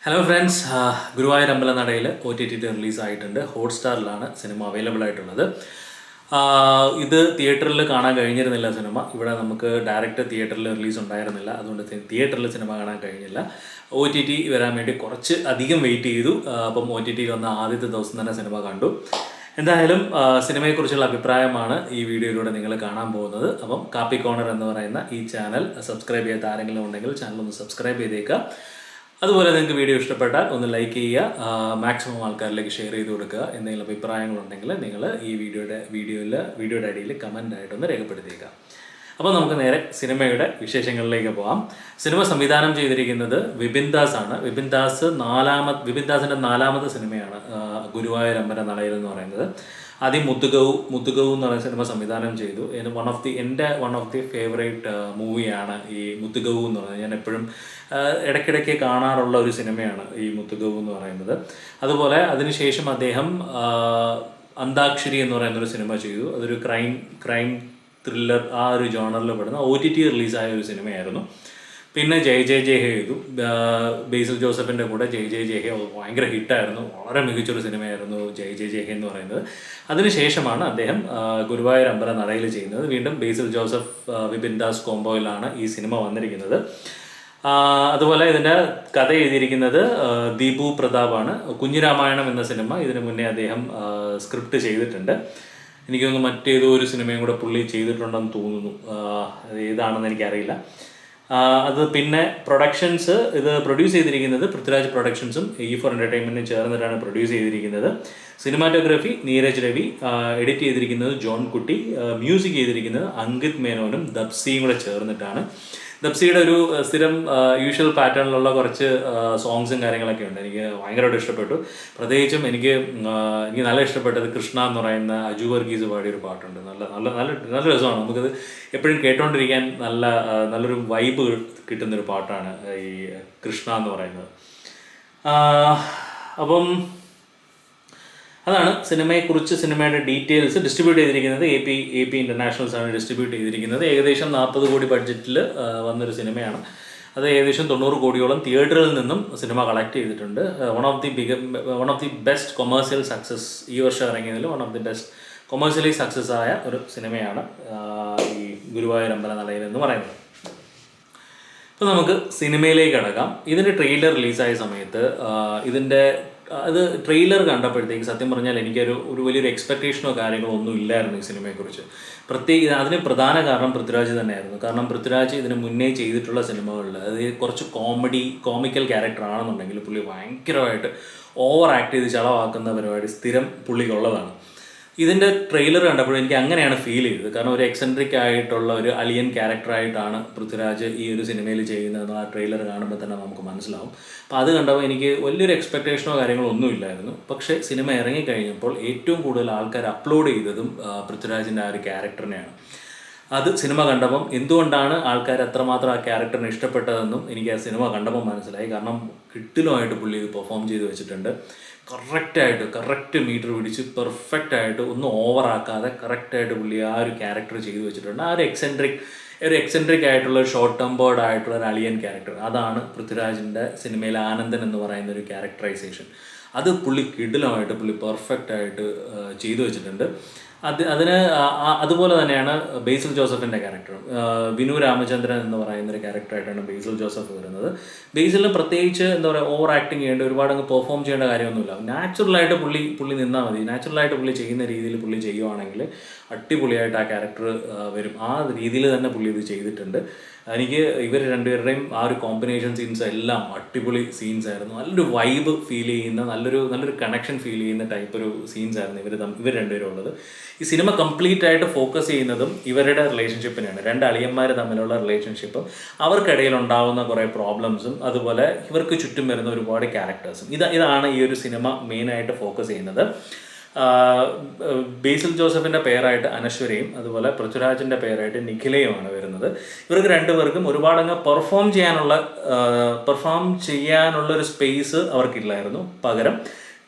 Hello friends, Guruvayur അമ്പലനടയിൽ OTT റിലീസായിട്ടുണ്ട്. ഹോട്ട്സ്റ്റാറിലാണ് സിനിമ അവൈലബിൾ ആയിട്ടുള്ളത്. ഇത് തിയേറ്ററിൽ കാണാൻ കഴിഞ്ഞിരുന്നില്ല സിനിമ. ഇവിടെ നമുക്ക് ഡയറക്റ്റ് തിയേറ്ററിൽ റിലീസ് ഉണ്ടായിരുന്നില്ല, അതുകൊണ്ട് തിയേറ്ററിൽ സിനിമ കാണാൻ കഴിഞ്ഞില്ല. OTT വരാൻ വേണ്ടി കുറച്ച് അധികം വെയിറ്റ് ചെയ്തു. അപ്പം OTT വന്ന ആദ്യത്തെ ദിവസം തന്നെ സിനിമ കണ്ടു. എന്തായാലും സിനിമയെക്കുറിച്ചുള്ള അഭിപ്രായമാണ് ഈ വീഡിയോയിലൂടെ നിങ്ങൾ കാണാൻ പോകുന്നത്. അപ്പം കാപ്പി കോർണർ എന്ന് പറയുന്ന ഈ ചാനൽ സബ്സ്ക്രൈബ് ചെയ്യാത്ത ആരെങ്കിലും ഉണ്ടെങ്കിൽ ചാനൽ ഒന്ന് സബ്സ്ക്രൈബ് ചെയ്തേക്കുക. അതുപോലെ നിങ്ങൾക്ക് വീഡിയോ ഇഷ്ടപ്പെട്ടാൽ ഒന്ന് ലൈക്ക് ചെയ്യുക, മാക്സിമം ആൾക്കാരിലേക്ക് ഷെയർ ചെയ്ത് കൊടുക്കുക. എന്തെങ്കിലും അഭിപ്രായങ്ങളുണ്ടെങ്കിൽ നിങ്ങൾ ഈ വീഡിയോയുടെ അടിയിൽ കമൻ്റായിട്ടൊന്ന് രേഖപ്പെടുത്തിയേക്കുക. അപ്പോൾ നമുക്ക് നേരെ സിനിമയുടെ വിശേഷങ്ങളിലേക്ക് പോകാം. സിനിമ സംവിധാനം ചെയ്തിരിക്കുന്നത് വിപിൻ ദാസ് ആണ്. വിപിൻ ദാസിൻ്റെ നാലാമത്തെ സിനിമയാണ് ഗുരുവായൂർ അമ്പലനടയിൽ എന്ന് പറയുന്നത്. ആദ്യം മുത്തുകവു എന്ന് പറയുന്ന സിനിമ സംവിധാനം ചെയ്തു. എൻ്റെ വൺ ഓഫ് ദി ഫേവറേറ്റ് മൂവിയാണ് ഈ മുത്തുകവു എന്ന് പറയുന്നത്. ഞാൻ എപ്പോഴും ഇടയ്ക്കിടയ്ക്ക് കാണാറുള്ള ഒരു സിനിമയാണ് ഈ മുത്തുകവു എന്ന് പറയുന്നത്. അതുപോലെ അതിനുശേഷം അദ്ദേഹം അന്താക്ഷരി എന്ന് പറയുന്നൊരു സിനിമ ചെയ്തു. അതൊരു ക്രൈം ത്രില്ലർ ആ ഒരു ജോണറിൽ പെടുന്ന OTT റിലീസായ ഒരു സിനിമയായിരുന്നു. പിന്നെ ജയ് ജയ് ഹേ ചെയ്തു. ബേസിൽ ജോസഫിൻ്റെ കൂടെ ജയ് ജയ് ഹേ ഭയങ്കര ഹിറ്റായിരുന്നു. വളരെ മികച്ചൊരു സിനിമയായിരുന്നു ജയ് ജയ് ഹേ എന്ന് പറയുന്നത്. അതിനുശേഷമാണ് അദ്ദേഹം ഗുരുവായൂർ അമ്പലനടയിൽ ചെയ്യുന്നത്. വീണ്ടും ബേസിൽ ജോസഫ് വിപിൻ ദാസ് കോംബോയിലാണ് ഈ സിനിമ വന്നിരിക്കുന്നത്. അതുപോലെ ഇതിൻ്റെ കഥ എഴുതിയിരിക്കുന്നത് ദീപു പ്രതാപാണ്. കുഞ്ഞിരാമായണം എന്ന സിനിമ ഇതിനു മുന്നേ അദ്ദേഹം സ്ക്രിപ്റ്റ് ചെയ്തിട്ടുണ്ട്. എനിക്ക് തോന്നുന്നു മറ്റേതോ ഒരു സിനിമയും കൂടെ പുള്ളി ചെയ്തിട്ടുണ്ടെന്ന് തോന്നുന്നു. ഏതാണെന്ന് എനിക്കറിയില്ല. അത് പിന്നെ പ്രൊഡക്ഷൻസ് ഇത് പ്രൊഡ്യൂസ് ചെയ്തിരിക്കുന്നത് പൃഥ്വിരാജ് പ്രൊഡക്ഷൻസും E4 എൻ്റർടൈൻമെൻറ്റും ചേർന്നിട്ടാണ് പ്രൊഡ്യൂസ് ചെയ്തിരിക്കുന്നത്. സിനിമാറ്റോഗ്രാഫി നീരജ് രവി, എഡിറ്റ് ചെയ്തിരിക്കുന്നത് ജോൺ കുട്ടി, മ്യൂസിക് ചെയ്തിരിക്കുന്നത് അങ്കിത് മേനോനും ദബ്സിയും കൂടെ ചേർന്നിട്ടാണ്. ദബ്സിയുടെ ഒരു സ്ഥിരം യൂഷ്വൽ പാറ്റേണിലുള്ള കുറച്ച് സോങ്സും കാര്യങ്ങളൊക്കെ ഉണ്ട്. എനിക്ക് ഭയങ്കരമായിട്ട് ഇഷ്ടപ്പെട്ടു. പ്രത്യേകിച്ചും എനിക്ക് നല്ല ഇഷ്ടപ്പെട്ടത് കൃഷ്ണ എന്ന് പറയുന്ന അജു വർഗീസ് പാടിയൊരു പാട്ടുണ്ട്. നല്ല രസമാണ്. നമുക്കത് എപ്പോഴും കേട്ടോണ്ടിരിക്കാൻ നല്ലൊരു വൈബ് കിട്ടുന്നൊരു പാട്ടാണ് ഈ കൃഷ്ണ എന്ന് പറയുന്നത്. അപ്പം അതാണ് സിനിമയെക്കുറിച്ച്. സിനിമയുടെ ഡീറ്റെയിൽസ് ഡിസ്ട്രിബ്യൂട്ട് ചെയ്തിരിക്കുന്നത് AP ഇൻ്റർനാഷണൽസ് ആണ് ഡിസ്ട്രിബ്യൂട്ട് ചെയ്തിരിക്കുന്നത്. ഏകദേശം 40 കോടി ബഡ്ജറ്റിൽ വന്നൊരു സിനിമയാണ്. അത് ഏകദേശം 90 കോടിയോളം തിയേറ്ററിൽ നിന്നും സിനിമ കളക്ട് ചെയ്തിട്ടുണ്ട്. One of the best commercial success ഈ വർഷം ഇറങ്ങിയതിൽ one of the best commercially success ആയ ഒരു സിനിമയാണ് ഈ ഗുരുവായൂർ അമ്പലനടയിൽ എന്ന് പറയുന്നത്. ഇപ്പോൾ നമുക്ക് സിനിമയിലേക്ക് കടക്കാം. ഇതിൻ്റെ ട്രെയിലർ റിലീസായ സമയത്ത് അത് ട്രെയിലർ കണ്ടപ്പോഴത്തേക്ക് സത്യം പറഞ്ഞാൽ എനിക്കൊരു വലിയൊരു എക്സ്പെക്റ്റേഷനോ കാര്യങ്ങളോ ഒന്നും ഇല്ലായിരുന്നു ഈ സിനിമയെക്കുറിച്ച്. അതിന് പ്രധാന കാരണം പൃഥ്വിരാജ് തന്നെയായിരുന്നു. കാരണം പൃഥ്വിരാജ് ഇതിന് മുന്നേ ചെയ്തിട്ടുള്ള സിനിമകളിൽ അത് കുറച്ച് കോമിക്കൽ ക്യാരക്ടർ ആണെന്നുണ്ടെങ്കിൽ പുള്ളി ഭയങ്കരമായിട്ട് ഓവർ ആക്ട് ചെയ്ത് ചളവാക്കുന്ന പരിപാടി സ്ഥിരം പുള്ളിക്കുള്ളതാണ്. ഇതിൻ്റെ ട്രെയിലർ കണ്ടപ്പോൾ എനിക്ക് അങ്ങനെയാണ് ഫീൽ ചെയ്തത്. കാരണം ഒരു എക്സെൻട്രിക് ആയിട്ടുള്ള ഒരു അലിയൻ ക്യാരക്ടറായിട്ടാണ് പൃഥ്വിരാജ് ഈ ഒരു സിനിമയിൽ ചെയ്യുന്നതെന്ന് ആ ട്രെയിലർ കാണുമ്പോൾ തന്നെ നമുക്ക് മനസ്സിലാവും. അപ്പോൾ അത് കണ്ടപ്പോൾ എനിക്ക് വലിയൊരു എക്സ്പെക്റ്റേഷനോ കാര്യങ്ങളോ ഒന്നും ഇല്ലായിരുന്നു. പക്ഷേ സിനിമ ഇറങ്ങിക്കഴിഞ്ഞപ്പോൾ ഏറ്റവും കൂടുതൽ ആൾക്കാർ അപ്ലോഡ് ചെയ്തതും പൃഥ്വിരാജിൻ്റെ ആ ഒരു ക്യാരക്ടറിനെയാണ്. അത് സിനിമ കണ്ടപ്പം എന്തുകൊണ്ടാണ് ആൾക്കാർ അത്രമാത്രം ആ ക്യാരക്ടറിനെ ഇഷ്ടപ്പെട്ടതെന്നും എനിക്ക് ആ സിനിമ കണ്ടപ്പോൾ മനസ്സിലായി. കാരണം കിട്ടിലുമായിട്ട് പുള്ളി ഇത് പെർഫോം ചെയ്ത് വെച്ചിട്ടുണ്ട്. കറക്റ്റ് മീറ്റർ പിടിച്ച് പെർഫെക്റ്റായിട്ട് ഒന്നും ഓവറാക്കാതെ കറക്റ്റായിട്ട് പുള്ളി ആ ഒരു ക്യാരക്ടർ ചെയ്തു വെച്ചിട്ടുണ്ട്. ആ ഒരു എക്സെൻട്രിക് ആയിട്ടുള്ള ഷോർട്ട് ടെമ്പേർഡ് ആയിട്ടുള്ള ഒരു അലിയൻ ക്യാരക്ടർ, അതാണ് പൃഥ്വിരാജിൻ്റെ സിനിമയിലെ ആനന്ദൻ എന്ന് പറയുന്ന ഒരു ക്യാരക്ടറൈസേഷൻ. അത് പുള്ളി കിടിലമായിട്ട് പുള്ളി പെർഫെക്റ്റായിട്ട് ചെയ്തു വെച്ചിട്ടുണ്ട്. അതുപോലെ തന്നെയാണ് ബേസിൽ ജോസഫിൻ്റെ ക്യാരക്ടർ. വിനു രാമചന്ദ്രൻ എന്ന് പറയുന്നൊരു ക്യാരക്ടറായിട്ടാണ് ബേസിൽ ജോസഫ് വരുന്നത്. ബേസിലിന് പ്രത്യേകിച്ച് എന്താ പറയുക, ഓവർ ആക്ടിങ് ചെയ്യേണ്ട, ഒരുപാട് അങ്ങ് പെർഫോം ചെയ്യേണ്ട കാര്യമൊന്നുമില്ല. നാച്ചുറലായിട്ട് പുള്ളി നിന്നാൽ മതി. നാച്ചുറലായിട്ട് പുള്ളി ചെയ്യുന്ന രീതിയിൽ പുള്ളി ചെയ്യുവാണെങ്കിൽ അടിപൊളിയായിട്ട് ആ ക്യാരക്ടർ വരും. ആ രീതിയിൽ തന്നെ പുള്ളി ഇത് ചെയ്തിട്ടുണ്ട്. എനിക്ക് ഇവർ രണ്ടുപേരുടെയും ആ ഒരു കോമ്പിനേഷൻ സീൻസ് എല്ലാം അടിപൊളി സീൻസ് ആയിരുന്നു. നല്ലൊരു വൈബ് ഫീൽ ചെയ്യുന്ന നല്ലൊരു കണക്ഷൻ ഫീൽ ചെയ്യുന്ന ടൈപ്പ് ഒരു സീൻസ് ആയിരുന്നു ഇവർ രണ്ടുപേരും ഉള്ളത്. ഈ സിനിമ കംപ്ലീറ്റ് ആയിട്ട് ഫോക്കസ് ചെയ്യുന്നതും ഇവരുടെ റിലേഷൻഷിപ്പിനെയാണ്. രണ്ട് അളിയന്മാർ തമ്മിലുള്ള റിലേഷൻഷിപ്പും അവർക്കിടയിൽ ഉണ്ടാകുന്ന കുറേ പ്രോബ്ലംസും അതുപോലെ ഇവർക്ക് ചുറ്റും വരുന്ന ഒരുപാട് ക്യാരക്ടേഴ്സും ഇതാണ് ഈ ഒരു സിനിമ മെയിനായിട്ട് ഫോക്കസ് ചെയ്യുന്നത്. ബേസിൽ ജോസഫിൻ്റെ പേരായിട്ട് അനശ്വരയും അതുപോലെ പൃഥ്വിരാജിൻ്റെ പേരായിട്ട് നിഖിലയുമാണ് വരുന്നത്. ഇവർക്ക് രണ്ടുപേർക്കും ഒരുപാടങ്ങ് പെർഫോം ചെയ്യാനുള്ളൊരു സ്പേസ് അവർക്കില്ലായിരുന്നു. പകരം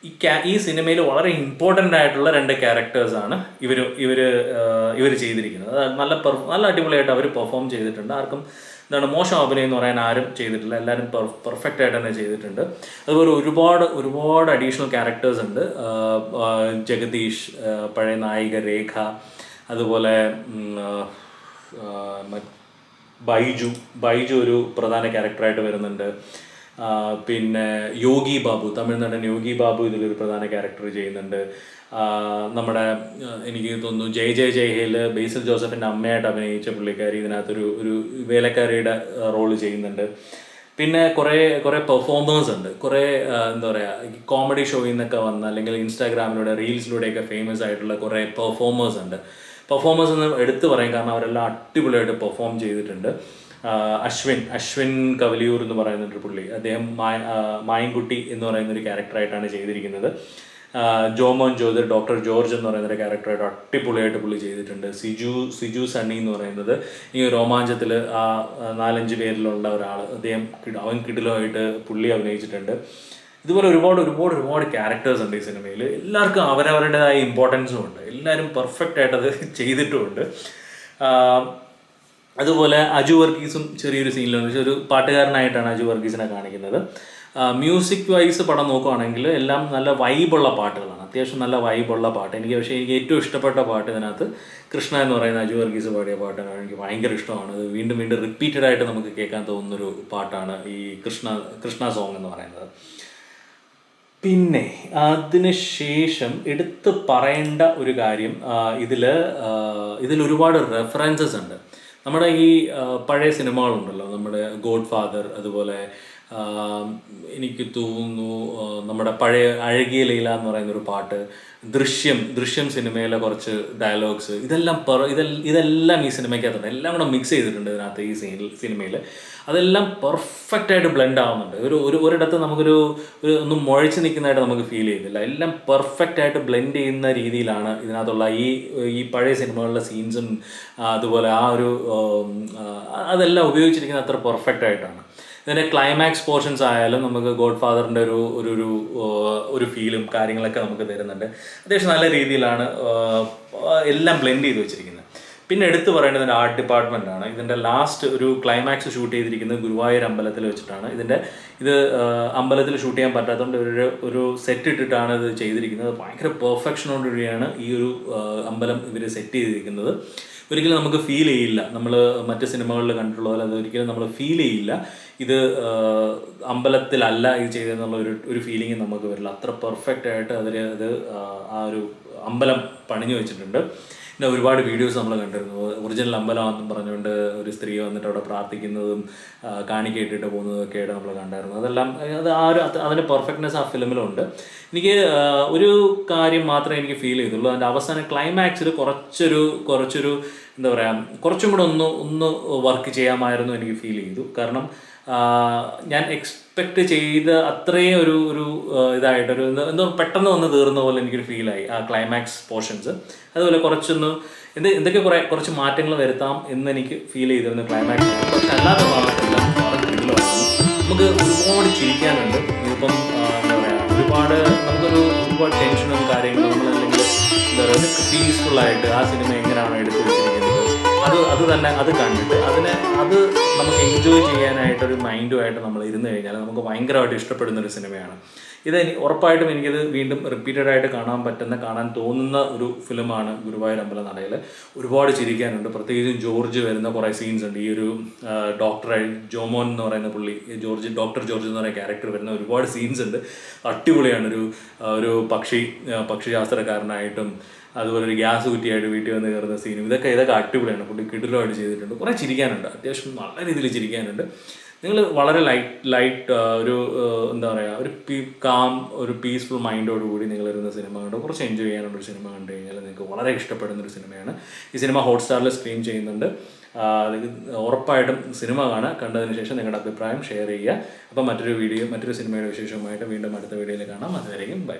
ഈ സിനിമയിൽ വളരെ ഇമ്പോർട്ടൻ്റ് ആയിട്ടുള്ള 2 ക്യാരക്ടേഴ്സാണ് ഇവർ ചെയ്തിരിക്കുന്നത്. അത് നല്ല അടിപൊളിയായിട്ട് അവർ പെർഫോം ചെയ്തിട്ടുണ്ട്. ആർക്കും എന്താണ് മോശം അഭിനയം എന്ന് പറയാൻ ആരും ചെയ്തിട്ടില്ല. എല്ലാവരും പെർഫെക്റ്റ് ആയിട്ട് തന്നെ ചെയ്തിട്ടുണ്ട്. അതുപോലെ ഒരുപാട് അഡീഷണൽ ക്യാരക്ടേഴ്സ് ഉണ്ട്. ജഗദീഷ്, പഴയ നായിക രേഖ, അതുപോലെ ബൈജു ഒരു പ്രധാന ക്യാരക്ടറായിട്ട് വരുന്നുണ്ട്. പിന്നെ യോഗി ബാബു, തമിഴ് നടൻ യോഗി ബാബു ഇതിലൊരു പ്രധാന ക്യാരക്ടർ ചെയ്യുന്നുണ്ട്. നമ്മുടെ എനിക്ക് തോന്നുന്നു ജയ് ഹേയിൽ ബേസിൽ ജോസഫിൻ്റെ അമ്മയായിട്ട് അഭിനയിച്ച പുള്ളിക്കാരി ഇതിനകത്തൊരു വേലക്കാരിയുടെ റോള് ചെയ്യുന്നുണ്ട്. പിന്നെ കുറേ പെർഫോമേഴ്സ് ഉണ്ട്. കുറേ എന്താ പറയുക, കോമഡി ഷോയിൽ നിന്നൊക്കെ വന്ന അല്ലെങ്കിൽ ഇൻസ്റ്റാഗ്രാമിലൂടെ റീൽസിലൂടെയൊക്കെ ഫേമസ് ആയിട്ടുള്ള കുറേ പെർഫോമേഴ്സ് ഉണ്ട്. പെർഫോമേഴ്സ് എന്ന് എടുത്തു പറയും, കാരണം അവരെല്ലാം അടിപൊളിയായിട്ട് പെർഫോം ചെയ്തിട്ടുണ്ട്. അശ്വിൻ കവലിയൂർ എന്ന് പറയുന്നൊരു പുള്ളി, അദ്ദേഹം മായൻകുട്ടി എന്ന് പറയുന്നൊരു ക്യാരക്ടറായിട്ടാണ് ചെയ്തിരിക്കുന്നത്. ജോമോൻ ജ്യോതിർ, ഡോക്ടർ ജോർജ് എന്ന് പറയുന്നൊരു ക്യാരക്ടറായിട്ട് അടിപൊളിയായിട്ട് പുള്ളി ചെയ്തിട്ടുണ്ട്. സിജു സണ്ണി എന്ന് പറയുന്നത് ഈ രോമാഞ്ചത്തിൽ ആ 4-5 പേരിലുള്ള ഒരാൾ, അവൻ കിടിലമായിട്ട് പുള്ളി അഭിനയിച്ചിട്ടുണ്ട്. ഇതുപോലെ ഒരുപാട് ക്യാരക്ടേഴ്സ് ഉണ്ട് ഈ സിനിമയിൽ. എല്ലാവർക്കും അവരവരുടേതായ ഇമ്പോർട്ടൻസും ഉണ്ട്. എല്ലാവരും പെർഫെക്റ്റ് ആയിട്ട് അത് ചെയ്തിട്ടുമുണ്ട്. അതുപോലെ അജു വർഗീസും ചെറിയൊരു സീനിലുണ്ട്. പക്ഷേ ഒരു പാട്ടുകാരനായിട്ടാണ് അജു വർഗീസിനെ കാണിക്കുന്നത്. മ്യൂസിക് വൈസ് പടം നോക്കുകയാണെങ്കിൽ എല്ലാം നല്ല വൈബുള്ള പാട്ടുകളാണ്, അത്യാവശ്യം നല്ല വൈബുള്ള പാട്ട്. എനിക്ക് ഏറ്റവും ഇഷ്ടപ്പെട്ട പാട്ട് ഇതിനകത്ത് കൃഷ്ണ എന്ന് പറയുന്ന അജു വർഗീസ് പാടിയ പാട്ടാണ്. എനിക്ക് ഭയങ്കര ഇഷ്ടമാണ്. അത് വീണ്ടും റിപ്പീറ്റഡ് ആയിട്ട് നമുക്ക് കേൾക്കാൻ തോന്നുന്നൊരു പാട്ടാണ് ഈ കൃഷ്ണ സോങ് എന്ന് പറയുന്നത്. പിന്നെ അതിന് ശേഷം എടുത്ത് പറയേണ്ട ഒരു കാര്യം, ഇതിൽ ഒരുപാട് റെഫറൻസസ് ഉണ്ട്. നമ്മുടെ ഈ പഴയ സിനിമകളുണ്ടല്ലോ, നമ്മുടെ ഗോഡ് ഫാദർ, അതുപോലെ എനിക്ക് തോന്നുന്നു നമ്മുടെ പഴയ അഴകിയ ലൈല എന്ന് പറയുന്നൊരു പാട്ട്, ദൃശ്യം സിനിമയിലെ കുറച്ച് ഡയലോഗ്സ്, ഇതെല്ലാം ഈ സിനിമയ്ക്കകത്തുണ്ട്. എല്ലാം കൂടെ മിക്സ് ചെയ്തിട്ടുണ്ട് ഇതിനകത്ത് ഈ സിനിമയിൽ. അതെല്ലാം പെർഫെക്റ്റായിട്ട് ബ്ലെൻഡ് ആവുന്നുണ്ട്. ഒരിടത്ത് നമുക്കൊരു ഒന്നും മുഴച്ച് നിൽക്കുന്നതായിട്ട് നമുക്ക് ഫീൽ ചെയ്യുന്നില്ല. എല്ലാം പെർഫെക്റ്റായിട്ട് ബ്ലെൻഡ് ചെയ്യുന്ന രീതിയിലാണ് ഇതിനകത്തുള്ള ഈ പഴയ സിനിമകളിലെ സീൻസും അതുപോലെ അതെല്ലാം ഉപയോഗിച്ചിരിക്കുന്നത് അത്ര പെർഫെക്റ്റ് ആയിട്ടാണ്. ഇതിൻ്റെ ക്ലൈമാക്സ് പോർഷൻസ് ആയാലും നമുക്ക് ഗോഡ് ഫാദറിൻ്റെ ഒരു ഫീലും കാര്യങ്ങളൊക്കെ നമുക്ക് തരുന്നുണ്ട്. അത്യാവശ്യം നല്ല രീതിയിലാണ് എല്ലാം ബ്ലെൻഡ് ചെയ്ത് വെച്ചിരിക്കുന്നത്. പിന്നെ എടുത്തു പറയേണ്ടത് ഇതിൻ്റെ ആർട്ട് ഡിപ്പാർട്ട്മെൻറ്റാണ്. ഇതിൻ്റെ ലാസ്റ്റ് ഒരു ക്ലൈമാക്സ് ഷൂട്ട് ചെയ്തിരിക്കുന്നത് ഗുരുവായൂർ അമ്പലത്തിൽ വെച്ചിട്ടാണ്. ഇത് അമ്പലത്തിൽ ഷൂട്ട് ചെയ്യാൻ പറ്റാത്തതുകൊണ്ട് ഒരു സെറ്റ് ഇട്ടിട്ടാണ് ഇത് ചെയ്തിരിക്കുന്നത്. ഭയങ്കര പെർഫെക്ഷനോടുകൂടിയാണ് ഈ ഒരു അമ്പലം ഇവർ സെറ്റ് ചെയ്തിരിക്കുന്നത്. ഒരിക്കലും നമുക്ക് ഫീൽ ചെയ്യില്ല, നമ്മൾ മറ്റ് സിനിമകളിൽ കണ്ടിട്ടുള്ള പോലെ അതൊരിക്കലും നമ്മൾ ഫീൽ ചെയ്യില്ല ഇത് അമ്പലത്തിലല്ല ഇത് ചെയ്തതെന്നുള്ള ഒരു ഫീലിംഗ് നമുക്ക് വരില്ല. അത്ര പെർഫെക്റ്റ് ആയിട്ട് അത് ആ ഒരു അമ്പലം പണിഞ്ഞു വെച്ചിട്ടുണ്ട്. പിന്നെ ഒരുപാട് വീഡിയോസ് നമ്മൾ കണ്ടിരുന്നു. ഒറിജിനൽ അമ്പലമാണെന്നും പറഞ്ഞുകൊണ്ട് ഒരു സ്ത്രീ വന്നിട്ട് അവിടെ പ്രാർത്ഥിക്കുന്നതും കാണിക്കേറ്റിട്ട് പോകുന്നതൊക്കെ ആയിട്ട് നമ്മൾ കണ്ടായിരുന്നു. അതെല്ലാം അതിൻ്റെ പെർഫെക്റ്റ്നെസ് ആ ഫിലിമിലുണ്ട്. എനിക്ക് ഒരു കാര്യം മാത്രമേ എനിക്ക് ഫീൽ ചെയ്തുള്ളൂ, അതിൻ്റെ അവസാന ക്ലൈമാക്സിൽ കുറച്ചൊരു എന്താ പറയുക, കുറച്ചും കൂടെ ഒന്ന് വർക്ക് ചെയ്യാമായിരുന്നു എനിക്ക് ഫീൽ ചെയ്തു. കാരണം ഞാൻ എക്സ്പെക്റ്റ് ചെയ്ത അത്രയും ഒരു ഇതായിട്ടൊരു എന്തോ പെട്ടെന്ന് വന്ന് തീർന്ന പോലെ എനിക്കൊരു ഫീലായി ആ ക്ലൈമാക്സ് പോർഷൻസ്. അതുപോലെ എന്തൊക്കെ കുറച്ച് മാറ്റങ്ങൾ വരുത്താം എന്നെനിക്ക് ഫീൽ ചെയ്തിരുന്നു ക്ലൈമാക്സ്. പക്ഷെ അല്ലാത്ത ഭാഗത്തെല്ലാം വളരെ കിടിലമായിരുന്നു. നമുക്ക് ഒരുപാട് ചിരിക്കാനുണ്ട്. ഇതിപ്പം എന്താ പറയുക, ഒരുപാട് ടെൻഷനും കാര്യങ്ങളും നമ്മളല്ലെങ്കിൽ എന്താ പറയുക പീസ്ഫുള്ളായിട്ട് ആ സിനിമ എങ്ങനെയാണ് എടുത്തു വെച്ചിരിക്കുന്നത് അത് കണ്ടിട്ട് അത് നമുക്ക് എൻജോയ് ചെയ്യാനായിട്ടൊരു മൈൻഡുമായിട്ട് നമ്മൾ ഇരുന്ന് കഴിഞ്ഞാൽ നമുക്ക് ഭയങ്കരമായിട്ട് ഇഷ്ടപ്പെടുന്നൊരു സിനിമയാണ് ഇത്. ഉറപ്പായിട്ടും എനിക്കിത് വീണ്ടും റിപ്പീറ്റഡായിട്ട് കാണാൻ തോന്നുന്ന ഒരു ഫിലിമാണ് ഗുരുവായൂർ അമ്പലനടയിൽ. ഒരുപാട് ചിരിക്കാനുണ്ട്. പ്രത്യേകിച്ചും ജോർജ് വരുന്ന കുറേ സീൻസ് ഉണ്ട്. ഈ ഒരു ജോമോൻ എന്ന് പറയുന്ന പുള്ളി, ഡോക്ടർ ജോർജ് എന്ന് പറയുന്ന ക്യാരക്ടർ വരുന്ന ഒരുപാട് സീൻസ് ഉണ്ട്. അടിപൊളിയാണ്. ഒരു പക്ഷിശാസ്ത്രക്കാരനായിട്ടും അതുപോലെ ഒരു ഗ്യാസ് കുറ്റിയായിട്ട് വീട്ടിൽ വന്ന് കയറുന്ന സീനും ഇതൊക്കെ അടിപൊളിയാണ്. പുള്ളി കിടിലമായിട്ട് ചെയ്തിട്ടുണ്ട്. കുറേ ചിരിക്കാനുണ്ട്, അത്യാവശ്യം നല്ല രീതിയിൽ ചിരിക്കാനുണ്ട്. നിങ്ങൾ വളരെ ലൈറ്റ് എന്താ പറയുക, ഒരു പീസ്ഫുൾ മൈൻഡോടുകൂടി നിങ്ങൾ വരുന്ന സിനിമ കണ്ട് കുറച്ച് എൻജോയ് ചെയ്യാനുള്ളൊരു സിനിമ കണ്ടു കഴിഞ്ഞാൽ നിങ്ങൾക്ക് വളരെ ഇഷ്ടപ്പെടുന്നൊരു സിനിമയാണ്. ഈ സിനിമ ഹോട്ട്സ്റ്റാറിൽ സ്ട്രീം ചെയ്യുന്നുണ്ട്. ഉറപ്പായിട്ടും സിനിമ കാണുക. കണ്ടതിന് ശേഷം നിങ്ങളുടെ അഭിപ്രായം ഷെയർ ചെയ്യുക. അപ്പം മറ്റൊരു സിനിമയുടെ വിശേഷവുമായിട്ട് വീണ്ടും അടുത്ത വീഡിയോയിൽ കാണാം. അതുവരെയും ബൈ.